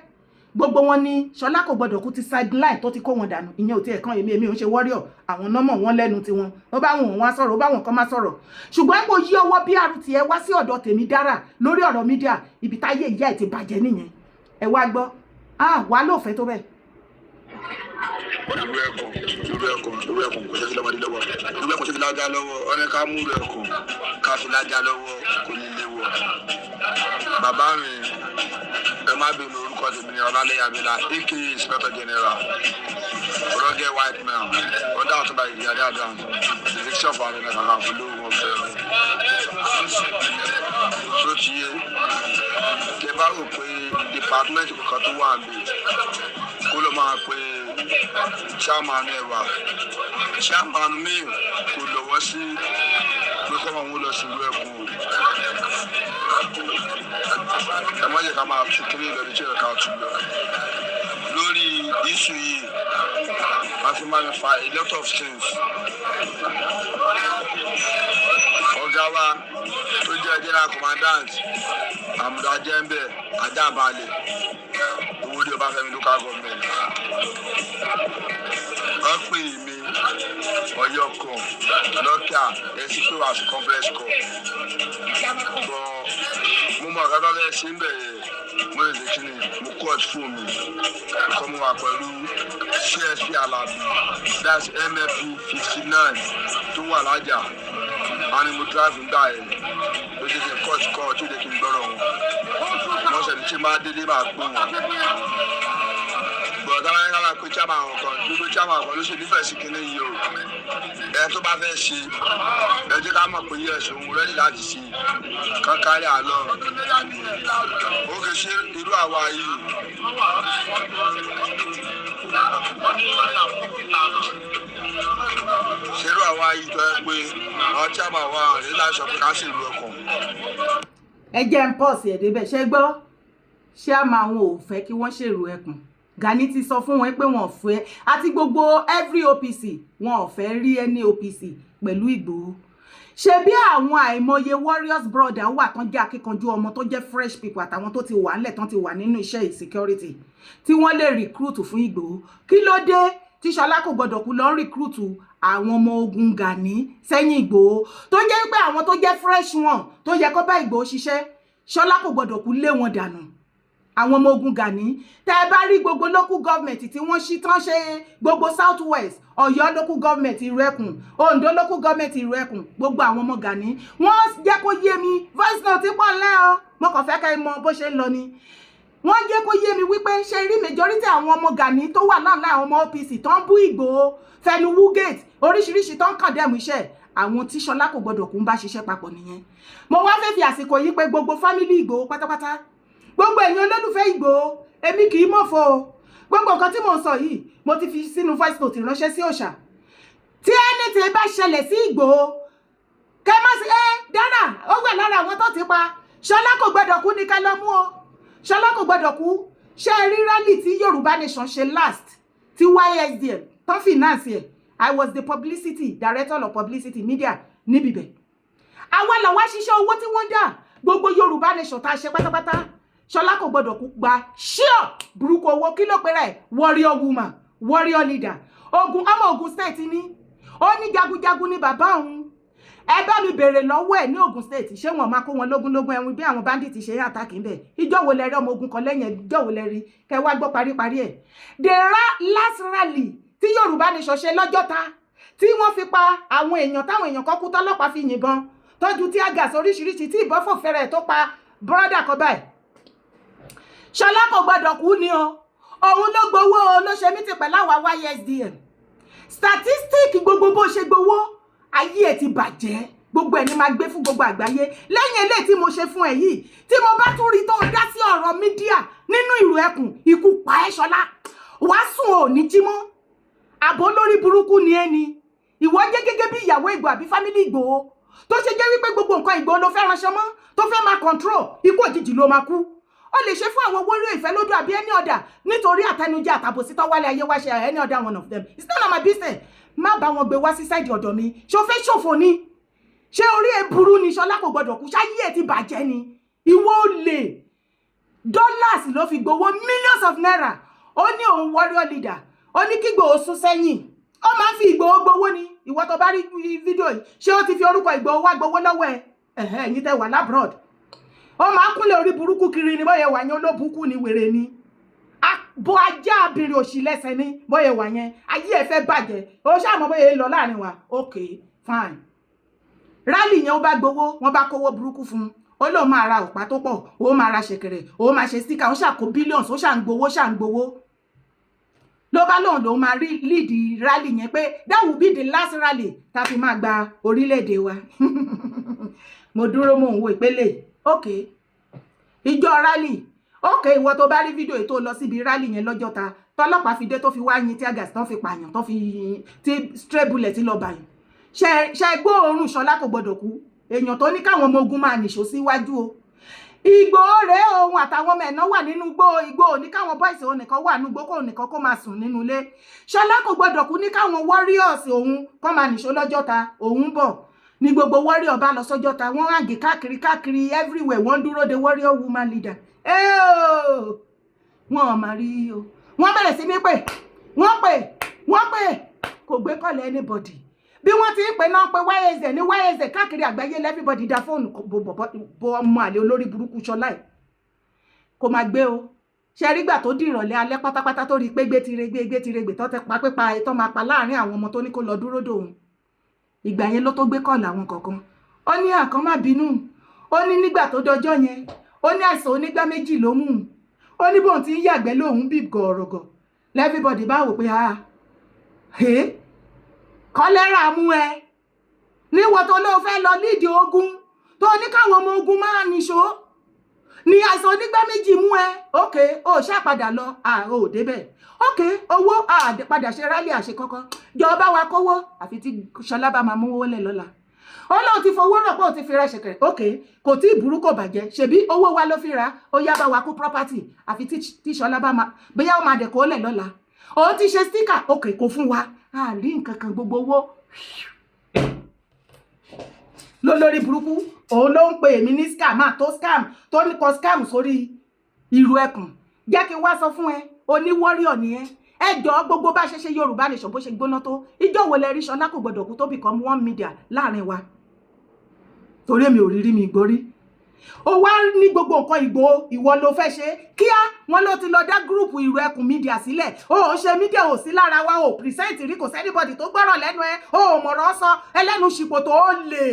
[SPEAKER 1] gbogbo wọn ni Ṣọlá kò gbọdọ̀ kú ti sideline tó ti kó wọn dànù ìyẹn ò tí ẹ̀kan èmi ò ń ṣe Warrior àwọn nọ́mọ̀ wọn lẹ́nu tiwọn ó bá wọn wá sọ̀rọ̀ ó bá wọn kan má sọ̀rọ̀ ṣùgbọ́n ipò yí ọwọ́ bí àrùtì ẹ wá sí ọ̀dọ̀ tèmi Dára lórí ọ̀rọ̀ mídíà ibi táyé ìyá ẹ̀ ti bàjẹ́ nìyẹn ẹ wá gbọ́ wà lóòfẹ́ tó bẹ́ẹ̀.
[SPEAKER 6] lórí ẹkùn kò ṣe fi lọ́mọdé lọ́wọ́ lórí ẹkùn ṣe fi lájà lọ́wọ́ ọ̀rẹ́ ká mú ẹkùn ká fi lájà lọ́wọ́ kò ní léwọ́. Bàbá mi ẹ má bínú orúkọ orúkọ tèmi ni Ọlálẹ́yẹ Abíọ́lá aka Inspector General Ọlọ́gẹ́ white man ọ̀dà ọ̀túnba Ìyáde Adams direction of Ààrẹ Ọ̀nà Kakanfò lóhùn ọ̀fẹ́ tó ti yé tẹ bá rò pé department kan tó wà níbi kó ló máa pe chairman ẹ̀wà chairman mi kò lọ́wọ́ sí pé kọ́ máa ń lọ sí ìlú ẹ̀kọ́ ẹ má jẹ́ ká máa tún kiri lọ ní tí ẹ̀ka tún lọ lórí iṣu yìí a fi máa ń fa a lot of things ọ̀gá wa tó jẹ́ general commandant Àmúdá Jẹ́ńbẹ̀ Ajábalẹ̀ Owódé Ọbáfẹ́mi local government wọ́n pè mí Ọ̀yọ́ kan lọ́kà ẹ̀sìn pé wàá sí complex kan mo mọ ọ̀gá lọ́lẹ́ sí ń bẹ̀rẹ̀ mo lè lè kíni mo court fún mi kọ́ mo wà pẹ̀lú CSP Alábí that's MFP 59 tó wà lájà wọn ni mo drive ń gbà ẹ̀ ló jẹ́ kí n court kọ́ tó jẹ́ kí n gbọ́rọ̀ wọn wọ́n sẹ́ni tí máa délé máa pé wọn bọ̀dá wọn yára pé chairman àwọn kan gbogbo chairman àwọn kan ló ṣe nífẹ̀ẹ́ sí kinní yìí o ẹ tó bá fẹ́ ṣe ẹ jẹ́ ká mọ̀ pé yẹ̀sùn òun rẹ́dí láti ṣe kankárí àlọ́ ó kè ṣe irú àwa yìí ṣerú àwa yìí tó ẹ pé àwọn chairman wa rí láṣọ pé ká ṣèlú ọkàn.
[SPEAKER 1] ẹ jẹ́ ń pọ̀ sí ẹ̀dẹ́bẹ̀ ṣé gbọ́ ṣé àmọ́ àwọn ò fẹ́ kí wọ́n ṣèrò ẹkùn Gani ti sọ fún wọn pé wọn ò fẹ́ àti gbogbo every OPC wọn ò fẹ́ rí ẹni OPC pẹ̀lú Ìgbòho ṣe bí àwọn àìmọye warriors brother wà tán jẹ́ akíkanjú ọmọ tó jẹ́ fresh people àtàwọn tó ti wà ńlẹ̀ tán ti wà nínú iṣẹ́ security tí wọ́n lè recruit fún Ìgbòho kí ló dé tí Ṣọlá kò gbọdọ̀ kú lọ recruit àwọn ọmọ ogun Gani sẹ́yìn Ìgbòho tó jẹ́ pé àwọn tó jẹ́ fresh wọn tó yẹ kó bá Ìgbòho ṣiṣẹ́ Ṣọlá kò gbọdọ̀ kú lé wọn dànù àwọn ọmọ ogun Gani tẹ́ bá rí gbogbo local government tí wọ́n ṣí tán ṣe gbogbo south west Ọ̀yọ́ local government Ìrẹ̀kùn Ondo local government Ìrẹ̀kùn gbogbo àwọn ọmọ Gani wọ́n jẹ́ kó yé mi voice note pọ̀ ńlẹ́ o mo kàn fẹ́ kẹ́ mọ̀ bó ṣe ń lọ ni wọ́n jẹ́ kó yé mi wípé ṣe rí majority àwọn ọmọ Gani tó wà láàrin àwọn ọmọ OPC tó ń bú Ìgbòho fẹnu Wugate oríṣiríṣi tó ń kàn dẹ́mu iṣẹ́ àwọn tí Ṣọlá kò gbọdọ̀ kún bá ṣiṣẹ́ papọ̀ nìyẹn mo wá fẹ́ fi àsìkò yìí pé gbogbo family Ìgbòho pátápátá gbogbo ẹ̀yin olólùfẹ́ Ìgbòho èmi kì í mọ̀fọ́ o gbogbo nǹkan tí mo ń sọ yìí mo ti fi sínú voice note ránṣẹ́ sí òòṣà tí ẹni tí bá ṣẹlẹ̀ sí Ìgbòho kẹ má sí dára ó wẹ̀ lára àwọn tó ti pa Ṣọlá kò gbọdọ̀ kú ní ká lọ mú o Ṣọlá kò gbọdọ̀ kú ṣe rí rally tí Yorùbá Nation ṣe last tí YSDM tán finance ẹ̀ I was the publicity director of publicity media níbibẹ̀ àwa làwa ṣiṣẹ́ owó tí wọ́n dá gbogbo Yorùbá Nation tá a ṣe pátápátá Ṣọlá kò gbọdọ̀ kú gba ṣíọ burúkú owó kí ló pera ẹ̀ warrior woman warrior leader ogun ọmọ Ogun State ní ó ní jagunjagun ní bàbá òun ẹ bá mi bèrè lọ́wọ́ ẹ̀ ní Ogun State ṣé wọn máa kó wọn lógúnlógún ẹ̀wọ̀n bí àwọn bandit ṣe àtàkì ńbẹ̀ ìjọ wo lẹ rí ọmọ ogun kan lẹ́yìn ìjọ wo lẹ rí kẹ wá gbọ́ paríparí ẹ̀ the last rally tí Yorùbá Nation ṣe lọ́jọ́ta tí wọ́n fi pa àwọn èèyàn táwọn èèyàn kan kú tọ́lọ́pàá fi yìnbọn tọ́jú tí agas oríṣiríṣi tí ìbọn fò fẹ́rẹ̀ tó pa brother kan báyìí Ṣọlá kò gbọdọ̀ kú ni o òun ló gbowó o ló ṣe mítì pẹ̀lú àwa YSDM statistic gbogbo bó ṣe gbowó ayé ẹ̀ ti bàjẹ́ gbogbo ẹ̀ ni máa gbé fún gbogbo àgbáyé lẹ́yìn eléyìí tí mo ṣe fún ẹ yìí tí mo bá tún rí tó dá sí ọ̀rọ̀ mídíà nínú Ìrẹ̀kùn ikú pa ẹ́ Ṣọlá wàá sùn ò ní jí mọ́ àbò lórí burúkú ni ẹni ìwọ jẹ́ gẹ́gẹ́ bí ìyàwó Ìgbòho àbí fámílì Ìgbòho tó ṣe jẹ́ wípé gbogbo nǹkan Ìgbòho ló fẹ́ ránṣẹ́ mọ́ tó fẹ́ máa control ikú òjijì ló máa kú ó lè ṣe fún àwọn warrior ìfẹ́ lódò àbí any other nítorí àtẹnujẹ àtàbòsí tó wálé ayé wá ṣe any other one of them it's not my business má bá wọn gbé wá sí side ọ̀dọ̀ mi ṣó fẹ́ ṣòfò ni ṣé orí ẹ burú ni Ṣọlá kò gbọdọ̀ kú ṣáyé ẹ ti bàjẹ́ ni ìwọ olè dollars ló fi gbowó millions of naira ó ní òun warrior leader ó ní kí Ìgbòho sún sẹ́yìn ó máa ń fi Ìgbòho gbowó ni ìwọ tó bá rí fídíò yìí ṣé ó ti fi orúkọ Ìgbòho wá gbowó lọ́wọ́ ẹ ẹ̀yin tẹ́ wà labroad ó máa kúnlẹ̀ orí burúkú kiri ni bóyá wà yẹn olóbùkún ni wèrè ni bó ajá abìnrin òṣì lẹ́sẹ̀ ní bóyá wà yẹn ayé ẹ̀ fẹ́ bàjẹ́ ó ṣàmọ́ bóyá lọ láàrin wa ok fine rally yẹn ó bá gbowó wọ́n bá kówó burúkú fún ó lóun máa ra ọ̀pá tó pọ̀ ó máa ra ṣẹ̀kẹ̀rẹ̀ ó máa ṣe sticker ó ṣàkó billions ó ṣàǹgbowó ló bá lòun máa rí lead rally yẹn pé that will be the last rally tá fi máa gba orílẹ̀-èdè wa mo dúró mò ń wo ìpele okay ìjọ rally okay ìwọ tó bá rí fídíò ètò lọ síbi rally yẹn lọ́jọ́ ta tọ́lọ́pàá fi dé tó fi wá yin tear gas tán fi pààyàn tán fi tí stray bullet lọ bàyàn ṣe gbóòórùn Ṣọlá kò gbọdọ̀ kú èèyàn tó ní káwọn ọmọ ogun máa nìṣó síwájú o Ìgbòho rèé òun àtàwọn ọmọ ẹ̀nà wà nínú Ìgbòho ní káwọn boys òun nìkan wà nínú Ìgbòho nìkan kó máa sùn nínú ilé Ṣọlá kò gbọdọ̀ kú ní káwọn warriors òun kó máa nìṣó lọ́jọ́ ta òun bọ̀ ní gbogbo warrior bá lọ sọ́jọ́ ta wọ́n hàngì káàkiri everywhere wọ́n dúró de warrior woman leader wọ́n ò máa rí o wọ́n bẹ̀rẹ̀ sí ní pé wọ́n pè kò gbé kọ́lẹ̀ anybody bí wọ́n ti ń pè náà pé YSZ ní YSZ káàkiri àgbáyé everybody dá fóònù bo ọmọ àlè olórí burúkú Ṣọlá ẹ̀ kò máa gbé o ṣe rí gbà tó di ìrọ̀lẹ́ alẹ́ pátápátá tó rí pé gbé tiregbe tó tẹ pa pípa ẹ̀ tó máa pa láàrin àwọn ọmọ tó ní kó lọ dúró dòun ìgbà yẹn ló tó gbé kọ́ọ̀lù àwọn kọ̀ọ̀kan ó ní àkàn má bínú ó ní nígbà tó dọjọ́ yẹn ó ní àìsàn onígbá méjì ló mú ó ní bóun ti ń yàgbẹ́ lóun bí gọ̀ọ̀rọ̀gọ̀ everybody bá wò pé kọ́lẹ́rà mú ẹ níwọ̀ tó ló fẹ́ lọ lídìí ogun tó ní káwọn ọmọ ogun máa nìṣó ní àìsàn onígbá méjì mú ẹ ókè ó ṣàpadà lọ ò débẹ̀ ókè owó padà ṣe rálì àṣekọ́kọ́ jọba wa kówó àfi tí Ṣọlá bá máa mówó lẹ̀ lọ́la ó lóun ti fowó rọ̀ pé ó ti fi ra ṣẹ̀kẹ̀rẹ̀ ókè kò tí ì burú kò bàjẹ́ ṣebí owó wa ló fi ra ó yá bá wa kó property àfi tí Ṣọlá bá máa bóyá ó máa dẹ̀kọ́ lẹ̀ lọ́la òun ti ṣe sticker ókè kò fún wa rí nǹkan kan gbogbo owó lórí burúkú òun ló ń pè mí ní scam tó ní kọ scam sórí ìrù ẹkùn jẹ́ kí n wá sọ fún ẹ oní warrior ni ẹ jọ gbogbo bá ṣe Yorùbá nation bó ṣe gbóná tó ìjọ wo lẹ rí Ṣọlá kò gbọdọ̀ kú tó become one media láàrin wa torí èmi ò rí mi gbórí ó wá ní gbogbo nǹkan ìwọ ló fẹ́ ṣe kíá wọn ló ti lọ dá gúrùpù ìrù ẹkùn mídíà sílẹ̀ ó ṣe mídíà ò sí lára wa ò pìrìsẹ́ǹtì rí kò sẹ́nìbọ̀dì tó gbọ́rọ̀ lẹ́nu ẹ ó mọ̀rọ̀ sọ ẹlẹ́nu ṣìpò tó lè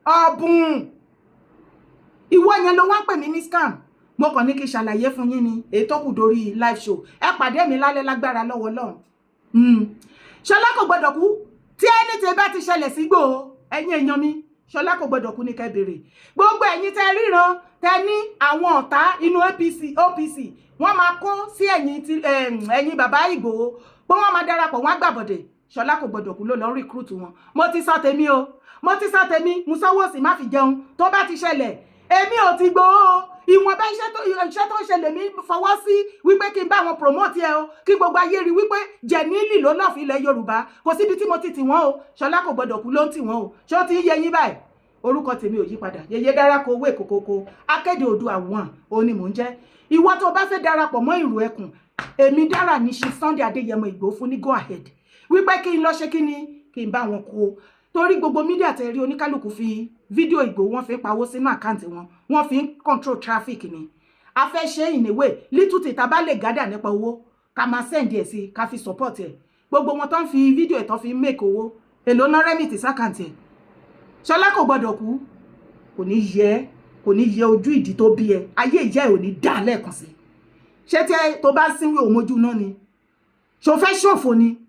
[SPEAKER 1] ọ̀bùn ìwọ yẹn ló wá pè mí ní scam mo kàn ní kí ṣàlàyé fún yín ni èyí tó kù dórí live show ẹ pàdé mi lálẹ́ lágbára lọ́wọ́ Ọlọ́run Ṣọlá kò gbọdọ̀ kú tí ẹni tí bá ti ṣẹlẹ̀ sí Ìgbòho ẹ̀yin èèyàn mi Ṣọlá kò gbọdọ̀ kú ní kẹ́ bèrè gbogbo ẹ̀yin tẹ́ ríran tẹ́ ní àwọn ọ̀tá inú OPC wọ́n máa kó sí ẹ̀yìn bàbá Ìgbòho pé wọ́n máa darapọ̀ wọ́n gbàbọ̀dẹ̀ Ṣọlá kò gbọdọ̀ kú ló lọ recruit wọn mo ti sọ tèmi mo sanwó sí má fi jẹun tó bá ti ṣẹlẹ̀ èmi ò ti Ìgbòho ìwọ̀nba iṣẹ́ tó ń ṣẹlẹ̀ mi fọwọ́ sí wípé kí n bá wọn promote ẹ o kí gbogbo ayé rí wípé jẹ̀nílì ló lọ́ọ̀fù ilẹ̀ Yorùbá kò síbi tí mo ti tì wọ́n o Ṣọlá kò gbọdọ̀ kú ló ń tì wọ́n o ṣé ó ti ń yé yín báyìí orúkọ tèmi ò yí padà Yèyé Dárákọ owó èkókókó akéde Oòduà àwọn òun ni mò ń jẹ́ ìwọ tó bá fẹ́ darapọ̀ mọ́ ìrù ẹkùn èmi dára ní ṣe Sunday Adéyẹmọ Ìgbòho fún ní go ahead wípé kí n lọ ṣe kí ni kí n bá wọn kó torí gbogbo mídíà tẹ rí oníkálùkù fi fídíò Ìgbòho wọ́n fi ń pawó sínú àkáǹtì wọn wọ́n fi ń control traffic ni a fẹ́ ṣe ìníwé lítútì tá bá lè gádà nípa owó ká máa send ẹ̀ sí ká fi support ẹ̀ gbogbo wọn tó ń fi fídíò ẹ̀ tó fi ń make owó èlò náà rẹ́mìtì sákàǹtì ẹ̀ Ṣọlá kò gbọdọ̀ kú kò ní yẹ ojú ìdí tó bí ẹ ayé ìyá ẹ̀ ò ní dá lẹ́ẹ̀kan sí ṣé tí tó bá sínwé òmojú náà ni ṣó fẹ́ ṣòfò ni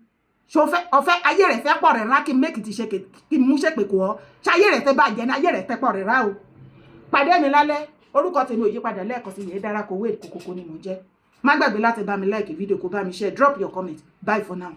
[SPEAKER 1] ṣó fẹ́ ọ̀fẹ́ ayé rẹ̀ fẹ́ pọ̀ rẹ̀ rá kí mékì ti ṣe kí mú ṣèpè kó ọ ṣé ayé rẹ̀ fẹ́ bàjẹ́ ní ayé rẹ̀ fẹ́ pọ̀ rẹ̀ rá o pàdé mi lálẹ́ orúkọ tèmi ò yí padà lẹ́ẹ̀kan sí Yèyé Dárákọ owó èkókókó ni mò ń jẹ́ má gbàgbé láti bá mi like fídíò kó bá mi share drop your comment bye for now.